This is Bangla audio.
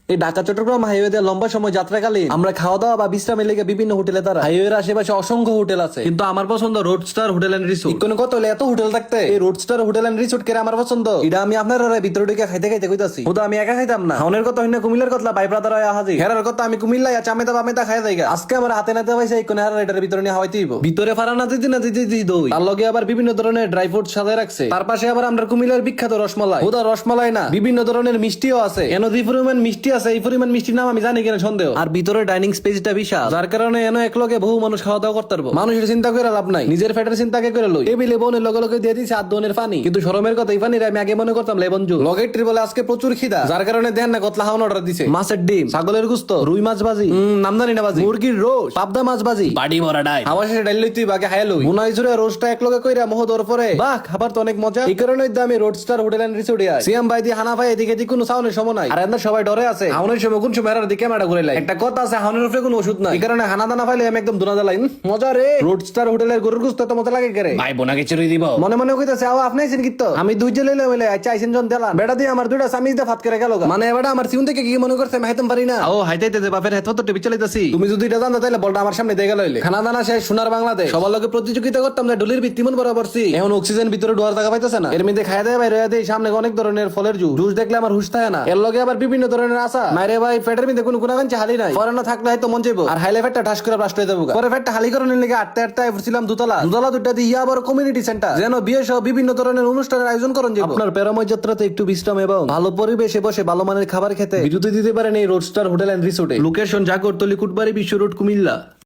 এই ঢাকা চট্টগ্রাম হাইওয়ে দিয়ে লম্বা সময় যাত্রাকালীন আমরা খাওয়া দাওয়া বা বিশ্রামের লেগে বিভিন্ন হোটেলে তারা হাইওয়ের আশেপাশে অসংখ্য হোটেল আছে, কিন্তু আমার পছন্দ road star hotel and resort. কোন কত হলে এত হোটেল থাকতে এই road star hotel and resort কেন আমার পছন্দ, এটা আমি আপনার ভিতরে ঢুকে খাইতে খাইতে কইতাছি। ওটা আমি একা খাইতাম না, হাওনের কথা হইনা কুমিল্লার কথা ভাই ব্রাদার হয় হাজির, হেরার কথা আমি কুমিল্লায় চামেতা বামেতা খাই যাইগা। আজকে আমার হাতে নাতে পাইছে এই কোন হেরার এটার ভিতরে নিয়ে হাওয়াইতে দিব, ভিতরে ফারা না দিতে না দিতে দই, তার লগে আবার বিভিন্ন ধরনের ড্রাই ফ্রুট সাজায় রাখছে। তার পাশে আবার আমরা কুমিল্লার বিখ্যাত রসমালাই, ওটা রসমালাই না বিভিন্ন ধরনের মিষ্টিও আছে। এন যে পরিমাণ মিষ্টি আছে এই পরিমাণ মিষ্টির নাম আমি জানি কিনা সন্দেহ। আর ভিতরে ডাইনিং স্পেসটা বিশাল, যার কারণে এনে এক লগে বহু মানুষ খাওয়া দাওয়া করতে পারবো। মানুষের চিন্তা করে লাভ নাই, নিজের ফ্যাটের চিন্তা কে করে লই। টেবিলে বোনের লগে লগে দিয়ে দিছে 8 দনের পানি, কিন্তু শরমের কথা এই পানির আমি আগে মনে করতাম লেবন জুস। লগে বলে আজকে প্রচুর খিদা, যার কারণে দেন না কতলা হাওন অর্ডার দিছে। মাছের ডিম, ছাগলের গুস্ত, রুই মাছ ভাজি, নামদানি না ভাজি, মুরগির রোস্ট, পাবদা মাছ ভাজি, বাড়ি ভরা ডাই, হাওয়া শেষে ডাইল লইতে বাগে হায়া লই। বুনাই জুড়ে রোস্টটা এক লগে কইরা মোহ দর পরে বাহ খাবার তো অনেক মজা। এই কারণে আমি রোড স্টার হোটেল এন্ড রিসোর্টে আই। সিয়াম ভাই দি হানা ভাই এদিকে দি কোনো সাউনের সময় নাই, আর এন্দার সবাই ডরে আছে হাওনের সময় কোন সময় এর দিকে মারা ঘুরে লাই। একটা কথা আছে হাওনের উপরে কোনো ওষুধ নাই, এই কারণে হানা দানা পাইলে আমি একদম দুনা জ্বালাই। মজা রে, রোড স্টার হোটেলের গরুর গোশত তো মজা লাগে করে ভাই। বোনাকে চুরি দিব মনে মনে কইতাছে আও আপনি আইছেন কিতো, আমি দুই জেলে লইলে মিলে আচ্ছা আইছেন জন দেলান বেটা দিয়ে আমার দুইটা সামিজ দে ফাত করে গেল। মানে এবারে আমার সিউন থেকে কি মনে করছে আমি হাইতাম পারি না। ও হাইতাইতে দে বাপের হেত তো টিভি চালাইতাছি, তুমি যদি এটা জানতা তাইলে বলটা আমার সামনে দেখে লইলে। খানা দানা শেষ সোনার বাংলাদেশ সবার লগে প্রতিযোগিতা করতাম না ডুলির ভিত্তি মন বরাবরছি। এখন অক্সিজেন ভিতরে ডোয়ার জায়গা পাইতাছে না, এর মধ্যে খাইয়া দেয় বাইরে দেয় সামনে অনেক ধরনের ফলের জুস। জুস দেখলে আমার হুশ থাকে না, এর লগে আবার বিভিন্ন ধরনের আশা মাইরে ভাই পেটের মধ্যে কোনো গুণাগাঞ্চে হালি নাই। ফরানো থাকলে হয়তো মন যাইবো, আর হাইলে ফেটটা ঠাস করে ব্লাস্ট হয়ে যাবো। পরে ফেটটা হালি করানোর লেগে আটটা আটটা ফুরছিলাম দুতলা, দুতলা দুটা দিয়ে আবার কমিউনিটি সেন্টার, যেন বিয়ে সহ বিভিন্ন ধরনের অনুষ্ঠানের আয়োজন করেন যাবো। আপনার পেরাময় যাত্রাতে একটু বিশ্রাম এবং ভালো পরিবেশে বসে ভালো মানের খাবার খেতে বিরতি দিতে পারেন এই রোড স্টার হোটেল এন্ড রিসোর্টে। লোকেশন জাগরতলী কুটবাড়ি বিশ্ব রোড কুমিল্লা।